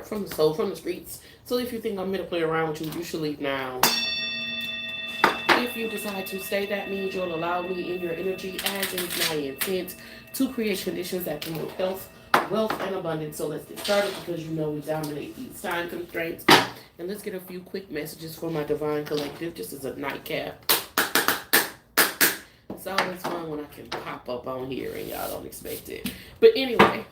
from the soul, from the streets. So if you think I'm going to play around with you, you should leave now. If you decide to stay, that means you'll allow me in your energy, as is my intent, to create conditions that promote health, wealth, and abundance. So let's get started, because you know we dominate these time constraints. And let's get a few quick messages for my divine collective, just as a nightcap. It's always fun when I can pop up on here and y'all don't expect it. But anyway,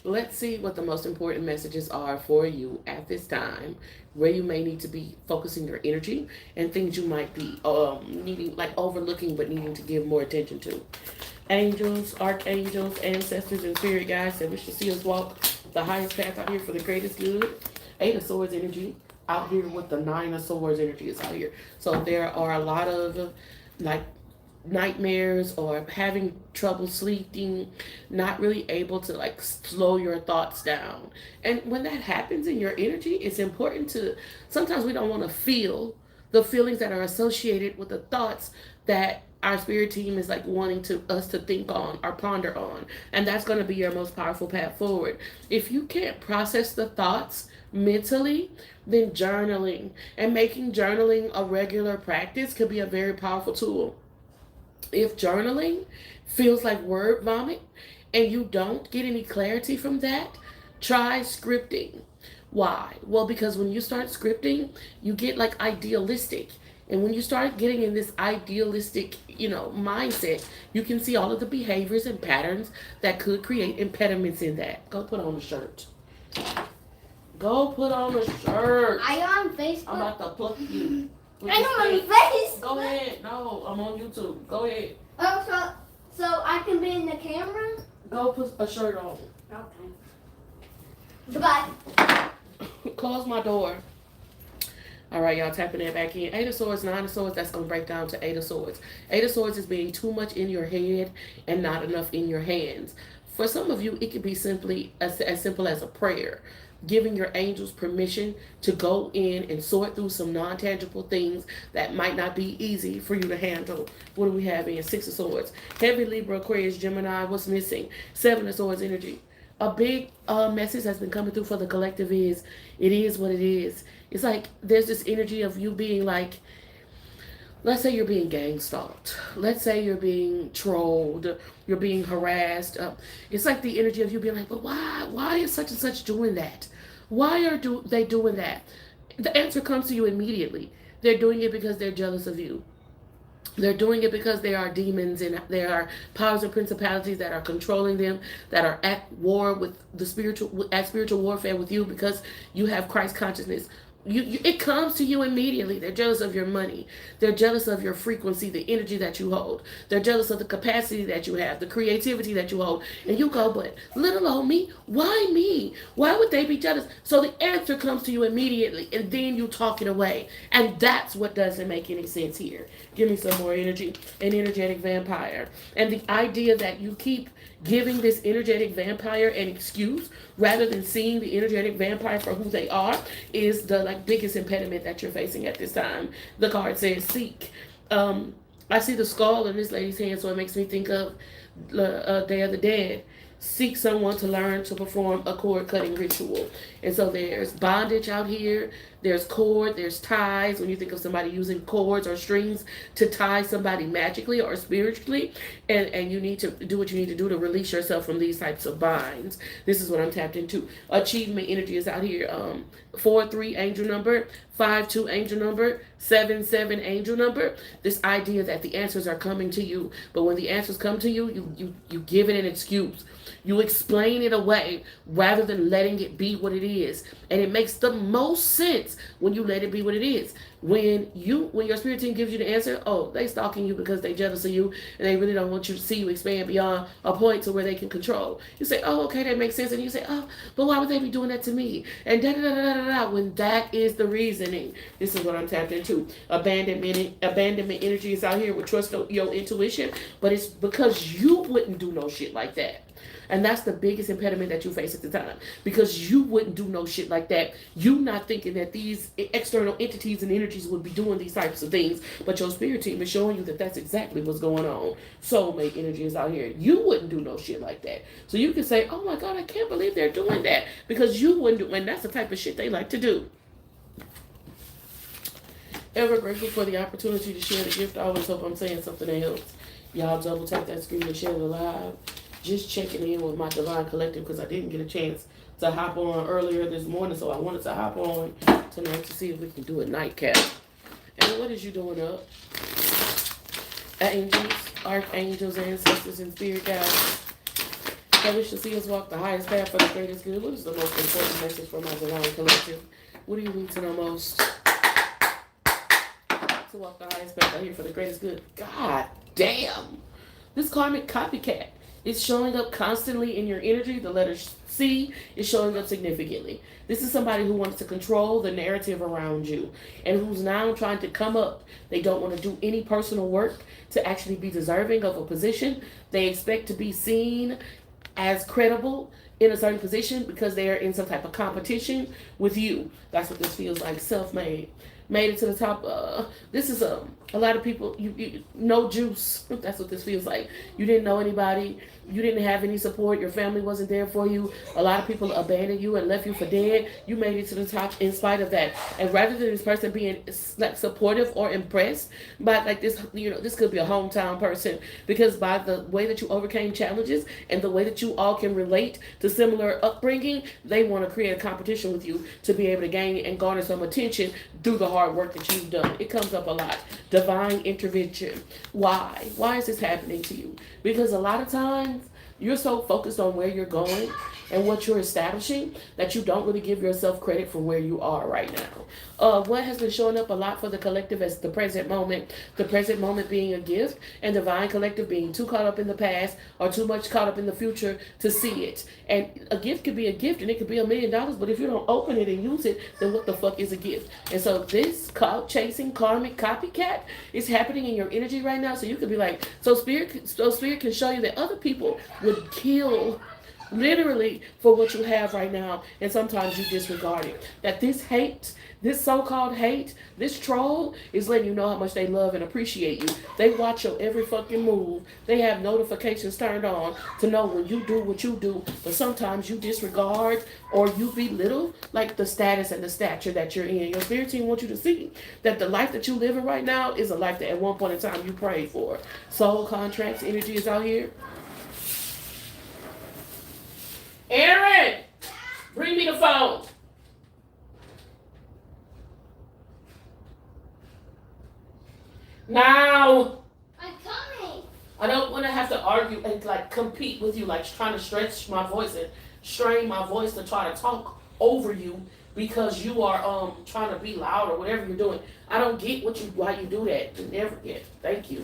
let's see what the most important messages are for you at this time, where you may need to be focusing your energy, and things you might be needing, like overlooking, but needing to give more attention to. Angels, archangels, ancestors, and spirit guides that wish to see us walk the highest path out here for the greatest good. Eight of Swords energy out here with the Nine of Swords energy is out here. So there are a lot of like nightmares or having trouble sleeping, not really able to like slow your thoughts down. And when that happens in your energy, it's important to, sometimes we don't want to feel the feelings that are associated with the thoughts that our spirit team is like wanting to us to think on or ponder on. And that's going to be your most powerful path forward. If you can't process the thoughts mentally, then journaling and making journaling a regular practice could be a very powerful tool. If journaling feels like word vomit and you don't get any clarity from that, try scripting. Why? Well, because when you start scripting, you get like idealistic. And when you start getting in this idealistic, mindset, you can see all of the behaviors and patterns that could create impediments in that. Go put on a shirt. Go put on a shirt. Are you on Facebook? I'm about to pluck you. I'm on Facebook. Go ahead. No, I'm on YouTube. Go ahead. Oh, so I can be in the camera? Go put a shirt on. Okay. Goodbye. Close my door. All right, y'all, tapping that back in. Eight of Swords, Nine of Swords, that's going to break down to Eight of Swords. Eight of Swords is being too much in your head and not enough in your hands. For some of you, it could be simply as simple as a prayer. Giving your angels permission to go in and sort through some non-tangible things that might not be easy for you to handle. What do we have in? Six of Swords. Heavy, Libra, Aquarius, Gemini. What's missing? Seven of Swords energy. A big message that's been coming through for the collective is, it is what it is. It's like there's this energy of you being like, let's say you're being gang stalked. Let's say you're being trolled. You're being harassed. It's like the energy of you being like, but why? Why is such and such doing that? Why are they doing that? The answer comes to you immediately. They're doing it because they're jealous of you. They're doing it because there are demons and there are powers and principalities that are controlling them, that are at war with the spiritual warfare with you, because you have Christ consciousness. It comes to you immediately. They're jealous of your money. They're jealous of your frequency, the energy that you hold. They're jealous of the capacity that you have, the creativity that you hold. And you go, but little old me, why me? Why would they be jealous? So the answer comes to you immediately, and then you talk it away. And that's what doesn't make any sense here. Give me some more energy. An energetic vampire. And the idea that you keep giving this energetic vampire an excuse rather than seeing the energetic vampire for who they are is the biggest impediment that you're facing at this time. The card says seek. I see the skull in this lady's hand, so it makes me think of Day of the Dead. Seek someone to learn to perform a cord cutting ritual. And so there's bondage out here. There's cord, there's ties. When you think of somebody using cords or strings to tie somebody magically or spiritually, and you need to do what you need to do to release yourself from these types of binds. This is what I'm tapped into. Achievement energy is out here. 4-3 angel number, 5-2 angel number, 7-7 angel number. This idea that the answers are coming to you, but when the answers come to you, you give it an excuse. You explain it away rather than letting it be what it is. And it makes the most sense when you let it be what it is. When your spirit team gives you the answer, oh, they stalking you because they jealous of you and they really don't want you to see you expand beyond a point to where they can control. You say, oh, okay, that makes sense. And you say, oh, but why would they be doing that to me? And da da da da da da. When that is the reason. reasoning. This is what I'm tapped into. Abandonment energy is out here with trust your intuition, but it's because you wouldn't do no shit like that. And that's the biggest impediment that you face at the time. Because you wouldn't do no shit like that. You not thinking that these external entities and energies would be doing these types of things. But your spirit team is showing you that that's exactly what's going on. Soulmate energy is out here. You wouldn't do no shit like that. So you can say, oh my God, I can't believe they're doing that. Because you wouldn't do, and that's the type of shit they like to do. Ever grateful for the opportunity to share the gift. I always hope I'm saying something that helps. Y'all double tap that screen and share it live. Just checking in with my Divine Collective because I didn't get a chance to hop on earlier this morning, so I wanted to hop on tonight to see if we can do a nightcap. And what is you doing up? Angels, archangels, ancestors, and spirit guides. I wish to see us walk the highest path for the greatest good. What is the most important message for my Divine Collective? What do you need to know most? To walk the highest path out here for the greatest good. God damn. This karmic copycat. It's showing up constantly in your energy. The letter C is showing up significantly. This is somebody who wants to control the narrative around you and who's now trying to come up. They don't want to do any personal work to actually be deserving of a position. They expect to be seen as credible in a certain position because they are in some type of competition with you. That's what this feels like. Self-made. Made it to the top. This is a lot of people, you no juice. That's what this feels like. You didn't know anybody. You didn't have any support. Your family wasn't there for you. A lot of people abandoned you and left you for dead. You made it to the top in spite of that. And rather than this person being like supportive or impressed by like this, this could be a hometown person, because by the way that you overcame challenges and the way that you all can relate to similar upbringing, they want to create a competition with you to be able to gain and garner some attention through the hard work that you've done. It comes up a lot. Divine intervention. Why? Why is this happening to you? Because a lot of times you're so focused on where you're going and what you're establishing that you don't really give yourself credit for where you are right now. What has been showing up a lot for the collective as the present moment being a gift, and Divine Collective being too caught up in the past or too much caught up in the future to see it. And a gift could be a gift and it could be $1 million, but if you don't open it and use it, then what the fuck is a gift? And so this cloud chasing karmic copycat is happening in your energy right now. So you could be like, so spirit can show you that other people would kill literally for what you have right now, and sometimes you disregard it. That this hate, this so-called hate, this troll is letting you know how much they love and appreciate you. They watch your every fucking move. They have notifications turned on to know when you do what you do, but sometimes you disregard or you belittle like the status and the stature that you're in. Your spirit team wants you to see that the life that you living right now is a life that at one point in time you prayed for. Soul contracts energy is out here. Aaron, bring me the phone. Now. I'm coming. I don't want to have to argue and like compete with you, like trying to stretch my voice and strain my voice to try to talk over you because you are trying to be loud or whatever you're doing. I don't get why you do that. Never get. Thank you.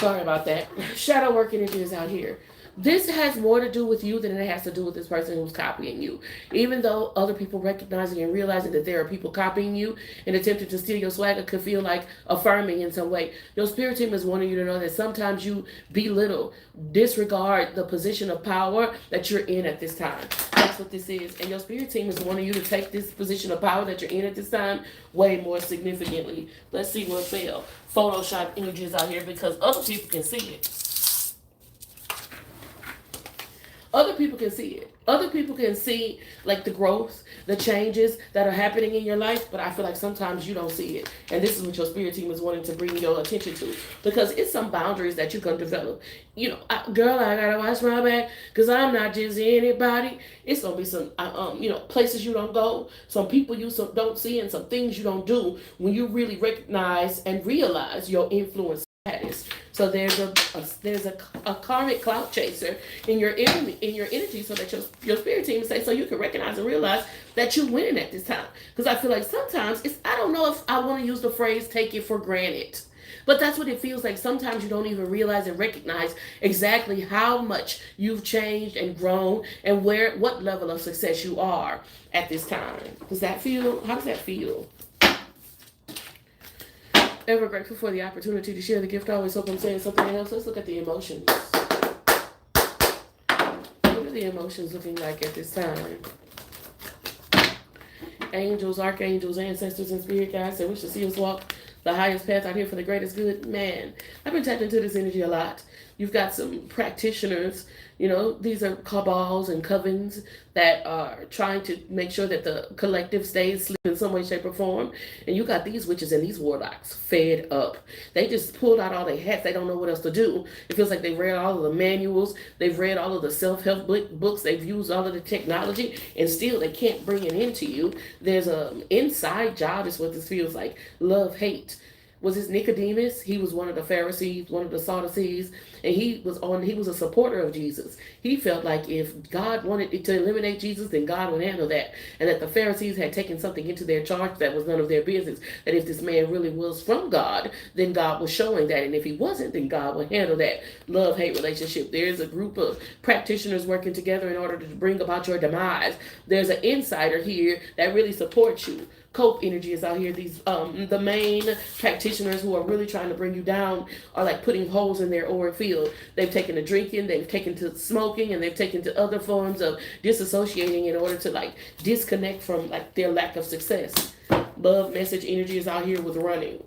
Sorry about that. Shadow work energy is out here. This has more to do with you than it has to do with this person who's copying you. Even though other people recognizing and realizing that there are people copying you and attempting to steal your swagger could feel like affirming in some way, your spirit team is wanting you to know that sometimes you belittle, disregard the position of power that you're in at this time. That's what this is. And your spirit team is wanting you to take this position of power that you're in at this time way more significantly. Let's see what fell. Photoshop energy is out here because other people can see it. Other people can see it. Other people can see like the growth, the changes that are happening in your life, but I feel like sometimes you don't see it. And this is what your spirit team is wanting to bring your attention to, because it's some boundaries that you can develop. Girl, I gotta watch my back because I'm not just anybody. It's gonna be some, places you don't go, some people you don't see, and some things you don't do when you really recognize and realize your influence status. So there's a karmic cloud chaser in your energy, so that your spirit team say, so you can recognize and realize that you're winning at this time. Because I feel like sometimes I don't know if I want to use the phrase take it for granted. But that's what it feels like. Sometimes you don't even realize and recognize exactly how much you've changed and grown and what level of success you are at this time. Does that feel, how does that feel? Ever grateful for the opportunity to share the gift. I always hope I'm saying something else. Let's look at the emotions. What are the emotions looking like at this time? Angels, archangels, ancestors, and spirit guides that wish to see us walk the highest path out here for the greatest good. Man, I've been tapped into this energy a lot. You've got some practitioners, these are cabals and covens that are trying to make sure that the collective stays asleep in some way, shape, or form. And you got these witches and these warlocks fed up. They just pulled out all their hats. They don't know what else to do. It feels like they've read all of the manuals. They've read all of the self-help books. They've used all of the technology, and still they can't bring it into you. There's a inside job is what this feels like. Love, hate. Was this Nicodemus? He was one of the Pharisees, one of the Sadducees, and he was a supporter of Jesus. He felt like if God wanted to eliminate Jesus, then God would handle that. And that the Pharisees had taken something into their charge that was none of their business. That if this man really was from God, then God was showing that. And if he wasn't, then God would handle that love-hate relationship. There's a group of practitioners working together in order to bring about your demise. There's an insider here that really supports you. Cope energy is out here. These the main practitioners who are really trying to bring you down are like putting holes in their auric field. They've taken to drinking, they've taken to smoking, and they've taken to other forms of disassociating in order to like disconnect from like their lack of success. Love message energy is out here with running.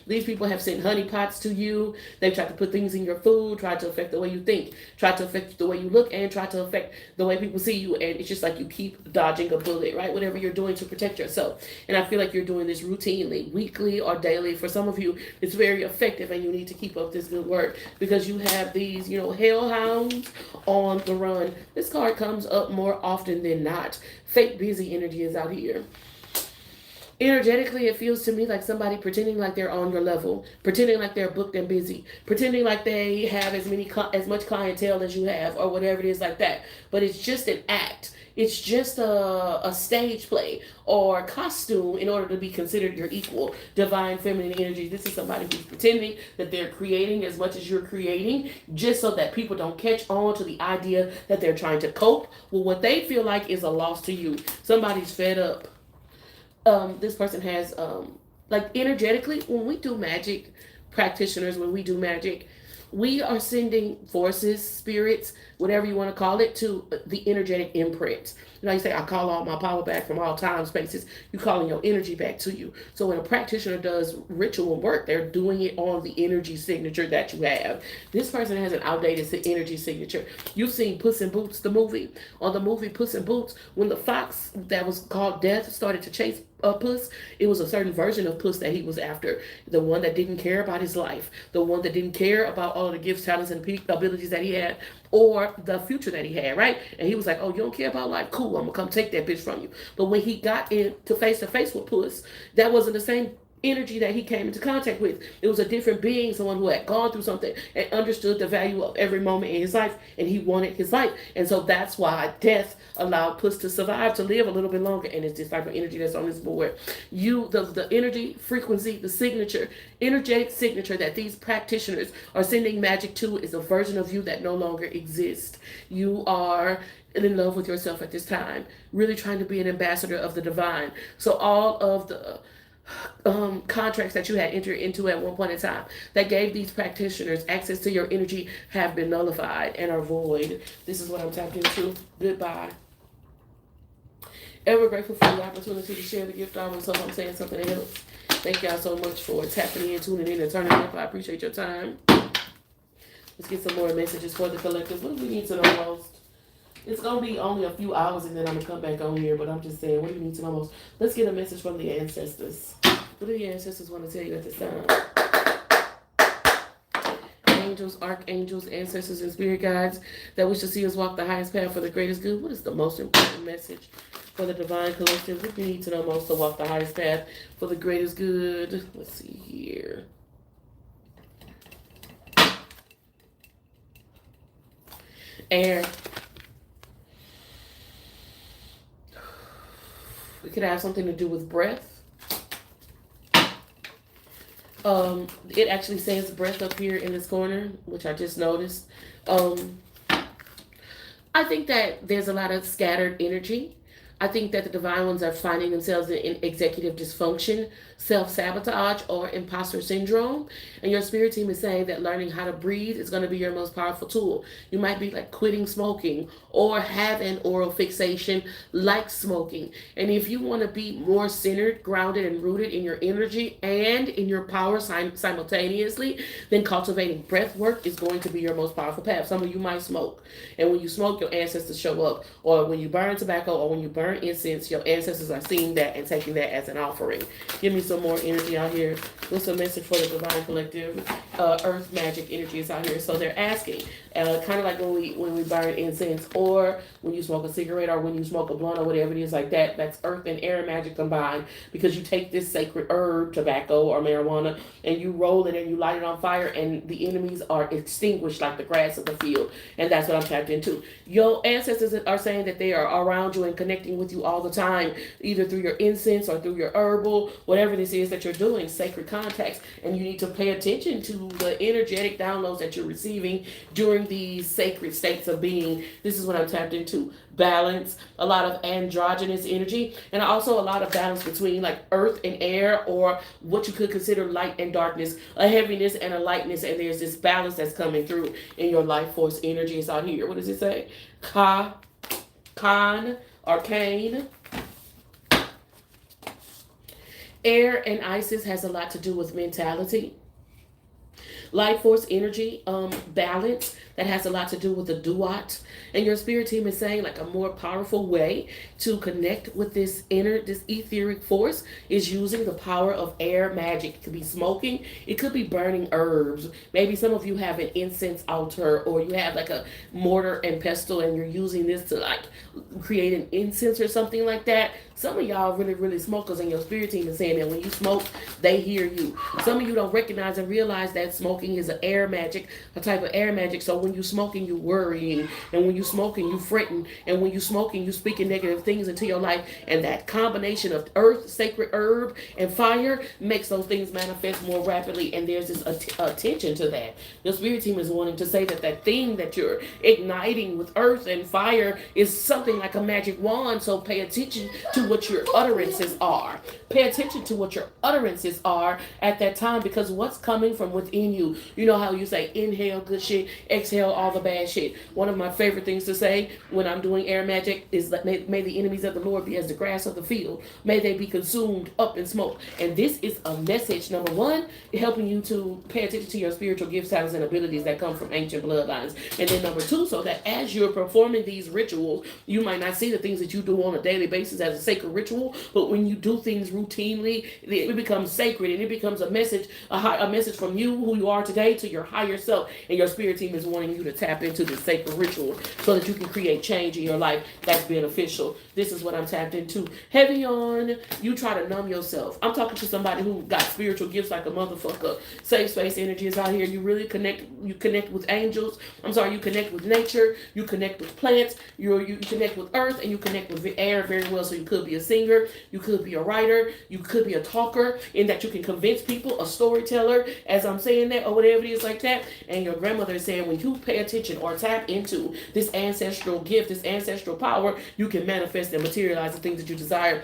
These people have sent honeypots to you. They've tried to put things in your food, tried to affect the way you think, tried to affect the way you look, and tried to affect the way people see you. And it's just like you keep dodging a bullet, right? Whatever you're doing to protect yourself. And I feel like you're doing this routinely, weekly or daily. For some of you, it's very effective, and you need to keep up this good work because you have these, hellhounds on the run. This card comes up more often than not. Fake busy energy is out here. Energetically, it feels to me like somebody pretending like they're on your level, pretending like they're booked and busy, pretending like they have as much clientele as you have, or whatever it is like that. But it's just an act. It's just a stage play or costume in order to be considered your equal. Divine feminine energy. This is somebody who's pretending that they're creating as much as you're creating, just so that people don't catch on to the idea that they're trying to cope with what they feel like is a loss to you. Somebody's fed up. This person has like energetically, when we do magic, practitioners, when we do magic, we are sending forces, spirits, whatever you want to call it, to the energetic imprint. You say, I call all my power back from all time spaces. You're calling your energy back to you. So when a practitioner does ritual work, they're doing it on the energy signature that you have. This person has an outdated energy signature. You've seen Puss in Boots, the movie. On the movie Puss in Boots, when the fox that was called Death started to chase Puss, it was a certain version of Puss that he was after. The one that didn't care about his life. The one that didn't care about all of the gifts, talents, and abilities that he had, or the future that he had, right? And he was like, oh, you don't care about life? Cool, I'm gonna come take that bitch from you. But when he got into face to face with Puss, that wasn't the same energy that he came into contact with. It was a different being, someone who had gone through something and understood the value of every moment in his life, and he wanted his life. And so that's why Death allowed Puss to survive, to live a little bit longer. And it's this type of energy that's on this board. The energy, frequency, the signature, energetic signature that these practitioners are sending magic to is a version of you that no longer exists. You are in love with yourself at this time, really trying to be an ambassador of the divine. So all of the contracts that you had entered into at one point in time that gave these practitioners access to your energy have been nullified and are void. This is what I'm tapped into. Goodbye. Ever grateful for the opportunity to share the gift. I always hope I'm saying something else. Thank y'all so much for tapping in, tuning in, and turning up. I appreciate your time. Let's get some more messages for the collective. What do we need to know most? It's going to be only a few hours and then I'm going to come back on here, but I'm just saying, what do you need to know most? Let's get a message from the ancestors. What do the ancestors want to tell you at this time? Angels, archangels, ancestors, and spirit guides that wish to see us walk the highest path for the greatest good. What is the most important message for the divine collective? What do you need to know most to walk the highest path for the greatest good? Let's see here. Air. It could have something to do with breath. It actually says breath up here in this corner, which I just noticed. Um, I think that there's a lot of scattered energy. I think that the divine ones are finding themselves in executive dysfunction, self sabotage, or imposter syndrome. And your spirit team is saying that learning how to breathe is going to be your most powerful tool. You might be like quitting smoking or have an oral fixation like smoking. And if you want to be more centered, grounded, and rooted in your energy and in your power simultaneously, then cultivating breath work is going to be your most powerful path. Some of you might smoke. And when you smoke, your ancestors show up. Or when you burn tobacco or when you burn incense, your ancestors are seeing that and taking that as an offering. Give me some more energy out here. What's a message for the divine collective? Earth magic energy is out here. So they're asking, kind of like when we burn incense, or when you smoke a cigarette, or when you smoke a blunt, or whatever it is like that. That's earth and air magic combined, because you take this sacred herb, tobacco or marijuana, and you roll it and you light it on fire, and the enemies are extinguished like the grass of the field. And that's what I'm tapped into. Your ancestors are saying that they are around you and connecting with you all the time, either through your incense or through your herbal, whatever this is that you're doing, sacred contacts. And you need to pay attention to the energetic downloads that you're receiving during these sacred states of being. This is what I'm tapped into. Balance, a lot of androgynous energy, and also a lot of balance between like earth and air, or what you could consider light and darkness, a heaviness and a lightness. And there's this balance that's coming through in your life force energy. It's out here. What does it say? Arcane. Air and Isis has a lot to do with mentality. Life force energy, balance, that has a lot to do with the duat. And your spirit team is saying like a more powerful way to connect with this etheric force is using the power of air magic. It could be smoking, it could be burning herbs. Maybe some of you have an incense altar, or you have like a mortar and pestle and you're using this to like create an incense or something like that. Some of y'all really smokers, and your spirit team is saying that when you smoke, they hear you. Some of you don't recognize and realize that smoking is an air magic, a type of air magic. So when you smoking, you worrying, and when you smoking, you fretting, and when you smoking, you speaking negative things into your life. And that combination of earth, sacred herb, and fire makes those things manifest more rapidly. And there's this attention to that. Your spirit team is wanting to say that that thing that you're igniting with earth and fire is something like a magic wand. So pay attention to what your utterances are. Pay attention to what your utterances are at that time, because what's coming from within you. You know how you say inhale good shit, exhale all the bad shit. One of my favorite things to say when I'm doing air magic is that may the enemies of the Lord be as the grass of the field. May they be consumed up in smoke. And this is a message, number one, helping you to pay attention to your spiritual gifts, talents, and abilities that come from ancient bloodlines. And then number two, so that as you're performing these rituals, you might not see the things that you do on a daily basis as a sacred ritual, but when you do things routinely, it becomes sacred, and it becomes a message, a message from you, who you are today, to your higher self. And your spirit team is wanting you to tap into this sacred ritual so that you can create change in your life that's beneficial. This is what I'm tapped into. Heavy on, you try to numb yourself. I'm talking to somebody who got spiritual gifts like a motherfucker. Safe space energy is out here. You really connect. You connect with angels. You connect with nature. You connect with plants. You connect with earth, and you connect with the air very well. So you could be a singer. You could be a writer. You could be a talker, in that you can convince people, a storyteller, as I'm saying that, or whatever it is like that. And your grandmother is saying when you pay attention or tap into this ancestral gift, this ancestral power, you can manifest and materialize the things that you desire.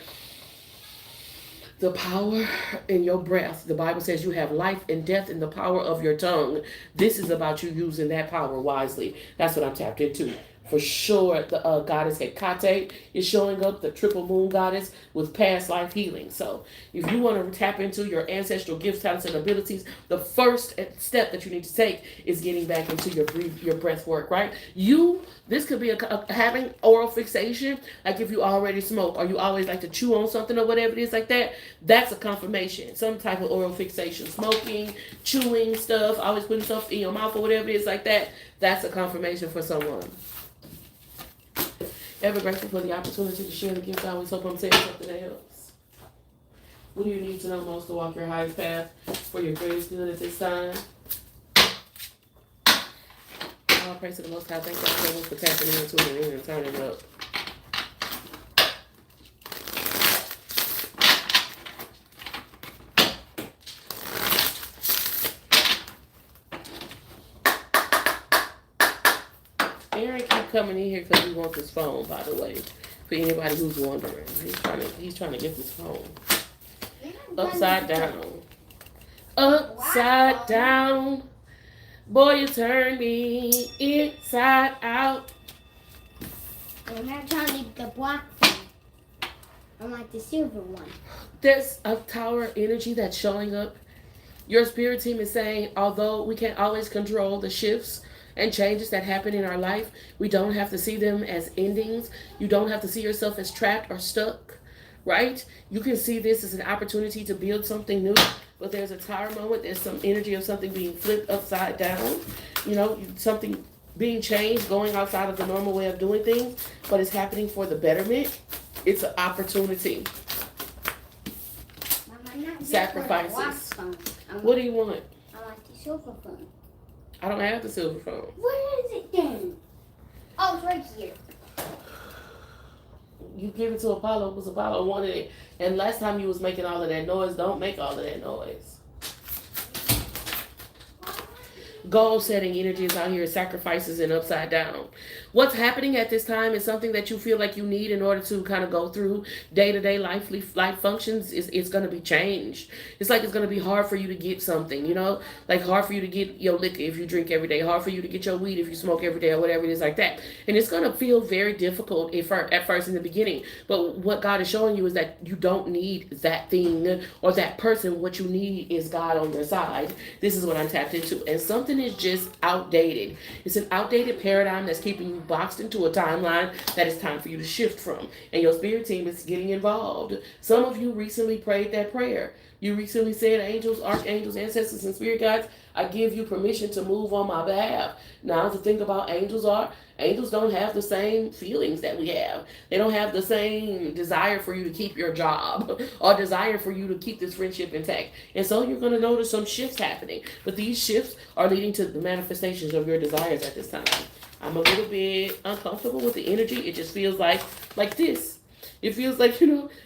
The power in your breath. The Bible says you have life and death in the power of your tongue. This is about you using that power wisely. That's what I'm tapped into. For sure, the goddess Hecate is showing up, the triple moon goddess with past life healing. So if you want to tap into your ancestral gifts, talents, and abilities, the first step that you need to take is getting back into your breath work, right? This could be having oral fixation, like if you already smoke, or you always like to chew on something or whatever it is like that. That's a confirmation. Some type of oral fixation, smoking, chewing stuff, always putting stuff in your mouth or whatever it is like that. That's a confirmation for someone. Ever grateful for the opportunity to share the gift. I always hope I'm saying something else. What do you need to know most to walk your highest path for your greatest good at this time? All praise to the Most High. Thank you so much for tapping in, tuning in, and turning up. not coming in here because he wants his phone, by the way. For anybody who's wondering. He's trying to get this phone. Upside down. Upside down. Boy, you turn me inside out. I'm not trying to get the black one. I like the silver one. There's a tower energy that's showing up. Your spirit team is saying, although we can't always control the shifts and changes that happen in our life, we don't have to see them as endings. You don't have to see yourself as trapped or stuck, right? You can see this as an opportunity to build something new. But there's a tower moment. There's some energy of something being flipped upside down. You know, something being changed, going outside of the normal way of doing things. But it's happening for the betterment. It's an opportunity. Mama, Sacrifices. What do you want? I like the silver phone. I don't have the silver phone. Where is it then? Oh, it's right here. You give it to Apollo because Apollo wanted it. And last time you was making all of that noise, don't make all of that noise. Goal setting energy is out here, sacrifices and upside down. What's happening at this time is something that you feel like you need in order to kind of go through day-to-day life functions. It's going to be changed. It's like it's going to be hard for you to get something, you know, like hard for you to get your liquor if you drink every day, hard for you to get your weed if you smoke every day or whatever it is like that. And it's going to feel very difficult at first in the beginning. But what God is showing you is that you don't need that thing or that person. What you need is God on your side. This is what I'm tapped into. And something is just outdated. It's an outdated paradigm that's keeping you boxed into a timeline that it's time for you to shift from. And your spirit team is getting involved. Some of you recently prayed that prayer. You recently said, angels, archangels, ancestors, and spirit guides, I give you permission to move on my behalf. Now, the thing about angels don't have the same feelings that we have. They don't have the same desire for you to keep your job or desire for you to keep this friendship intact. And so you're going to notice some shifts happening. But these shifts are leading to the manifestations of your desires at this time. I'm a little bit uncomfortable with the energy. It just feels like this. It feels like,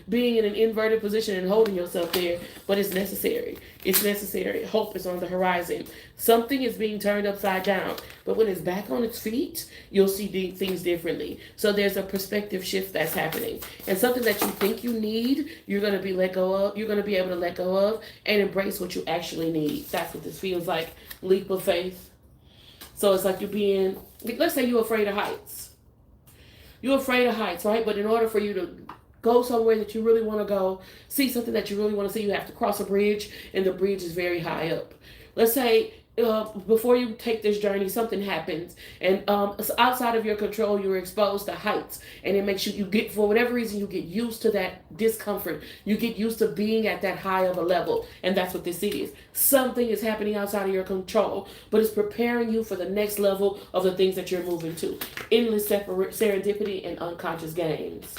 being in an inverted position and holding yourself there, but it's necessary. It's necessary. Hope is on the horizon. Something is being turned upside down, but when it's back on its feet, you'll see things differently. So there's a perspective shift that's happening. And something that you think you need, you're going to be let go of. You're going to be able to let go of and embrace what you actually need. That's what this feels like. Leap of faith. So it's like let's say you're afraid of heights. You're afraid of heights, right? But in order for you to go somewhere that you really want to go, see something that you really want to see, you have to cross a bridge, and the bridge is very high up. Let's say before you take this journey, something happens, and it's outside of your control. You're exposed to heights, and it makes you get, for whatever reason, you get used to that discomfort. You get used to being at that high of a level, and that's what this is. Something is happening outside of your control, but it's preparing you for the next level of the things that you're moving to. Endless serendipity and unconscious gains.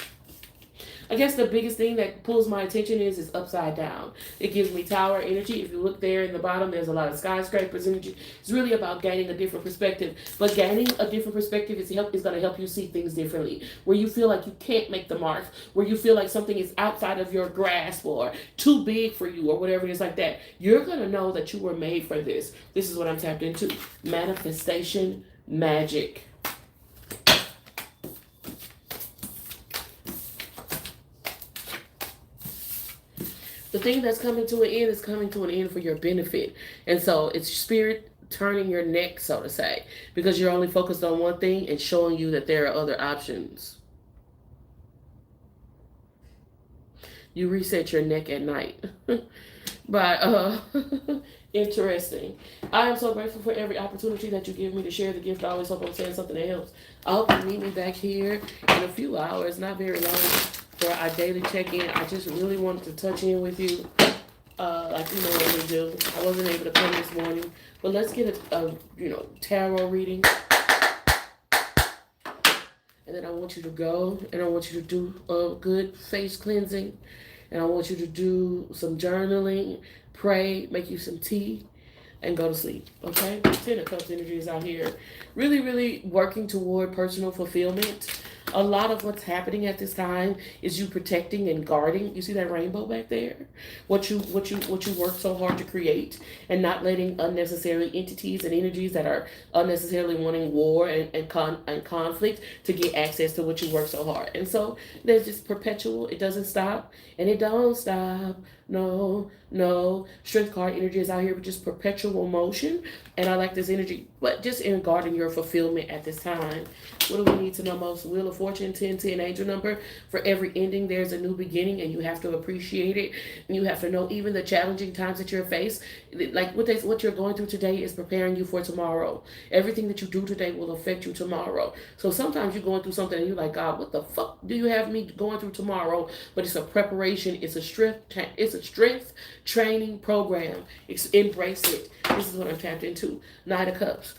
I guess the biggest thing that pulls my attention is upside down. It gives me tower energy. If you look there in the bottom, there's a lot of skyscrapers energy. It's really about gaining a different perspective. But gaining a different perspective is going to help you see things differently. Where you feel like you can't make the mark, where you feel like something is outside of your grasp or too big for you or whatever it is like that, you're going to know that you were made for this. This is what I'm tapped into. Manifestation magic. The thing that's coming to an end is coming to an end for your benefit. And so it's spirit turning your neck, so to say, because you're only focused on one thing and showing you that there are other options. You reset your neck at night. But interesting. I am so grateful for every opportunity that you give me to share the gift. I always hope I'm saying something that helps. I hope you meet me back here in a few hours, not very long, for our daily check-in. I just really wanted to touch in with you, like you normally do. I wasn't able to come this morning, but let's get a tarot reading. And then I want you to go, and I want you to do a good face cleansing, and I want you to do some journaling, pray, make you some tea, and go to sleep, okay? Ten of Cups energy is out here. Really, really working toward personal fulfillment. A lot of what's happening at this time is you protecting and guarding. You see that rainbow back there? What you worked so hard to create, and not letting unnecessary entities and energies that are unnecessarily wanting war and conflict to get access to what you worked so hard. And so there's just perpetual. It doesn't stop, and it don't stop. No, no. Strength card energy is out here with just perpetual motion, and I like this energy, but just in guarding your fulfillment at this time. What do we need to know most? Wheel of Fortune, 1010 angel number. For every ending, there's a new beginning, and you have to appreciate it. And you have to know even the challenging times that you're faced, like what you're going through today is preparing you for tomorrow. Everything that you do today will affect you tomorrow. So sometimes you're going through something and you're like, God, what the fuck do you have me going through tomorrow? But it's a preparation. It's a strength training program. Embrace it. This is what I'm tapped into. Knight of Cups.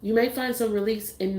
You may find some relief in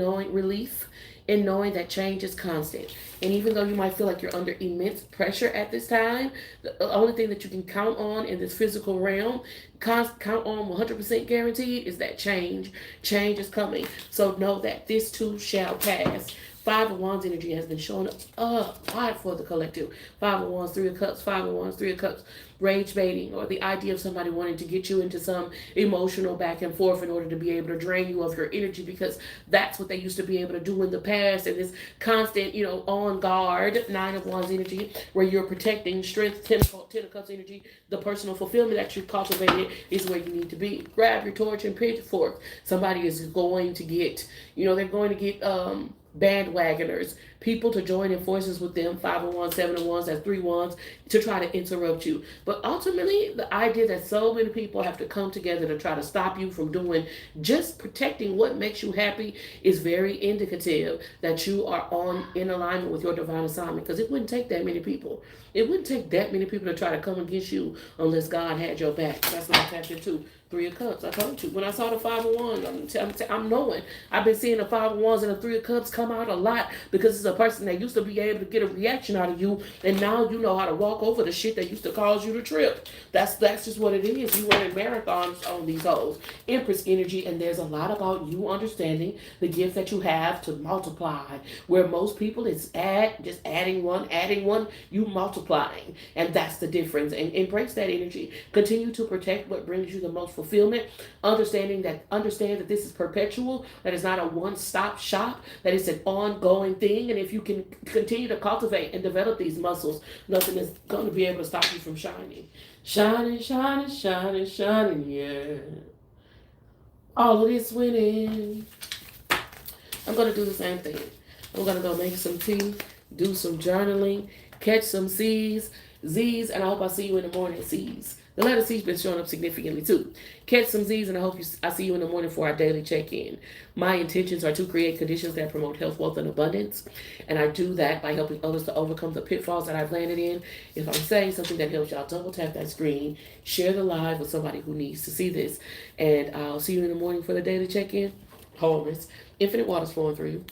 knowing that change is constant. And even though you might feel like you're under immense pressure at this time, the only thing that you can count on in this physical realm, count on 100% guaranteed, is that change. Change is coming. So know that this too shall pass. Five of Wands energy has been showing up wide for the collective. Five of Wands, Three of Cups, Five of Wands, Three of Cups. Rage baiting, or the idea of somebody wanting to get you into some emotional back and forth in order to be able to drain you of your energy, because that's what they used to be able to do in the past. And this constant, on guard, Nine of Wands energy, where you're protecting strength, Ten of Cups energy, the personal fulfillment that you've cultivated is where you need to be. Grab your torch and pitchfork. Somebody is going to get, they're going to get bandwagoners, people to join in forces with them, 5 of Wands, 7 of Wands, that's 3 Wands, to try to interrupt you. But ultimately, the idea that so many people have to come together to try to stop you from doing, just protecting what makes you happy, is very indicative that you are in alignment with your divine assignment, because it wouldn't take that many people. It wouldn't take that many people to try to come against you unless God had your back. That's what I tapped into. 3 of Cups. I told you. When I saw the 5 of Wands, I'm knowing. I've been seeing the 5 of Wands and the 3 of Cups come out a lot, because it's a person that used to be able to get a reaction out of you, and now you know how to walk over the shit that used to cause you to trip. That's just what it is. You running marathons on these hoes. Empress energy, and there's a lot about you understanding the gift that you have to multiply. Where most people is just adding one, you multiplying. And that's the difference. And embrace that energy. Continue to protect what brings you the most fulfillment. Understand that this is perpetual, that it's not a one-stop shop, that it's an ongoing thing. And if you can continue to cultivate and develop these muscles, nothing is going to be able to stop you from shining. Shining, shining, shining, shining, yeah. All of this winning. I'm going to do the same thing. I'm going to go make some tea, do some journaling, catch some Z's, and I hope I see you in the morning, C's. The letter C's been showing up significantly too. Catch some Z's, and I see you in the morning for our daily check-in. My intentions are to create conditions that promote health, wealth, and abundance. And I do that by helping others to overcome the pitfalls that I've landed in. If I'm saying something that helps y'all, double tap that screen, share the live with somebody who needs to see this. And I'll see you in the morning for the daily check-in. Wholeness. Infinite waters flowing through you.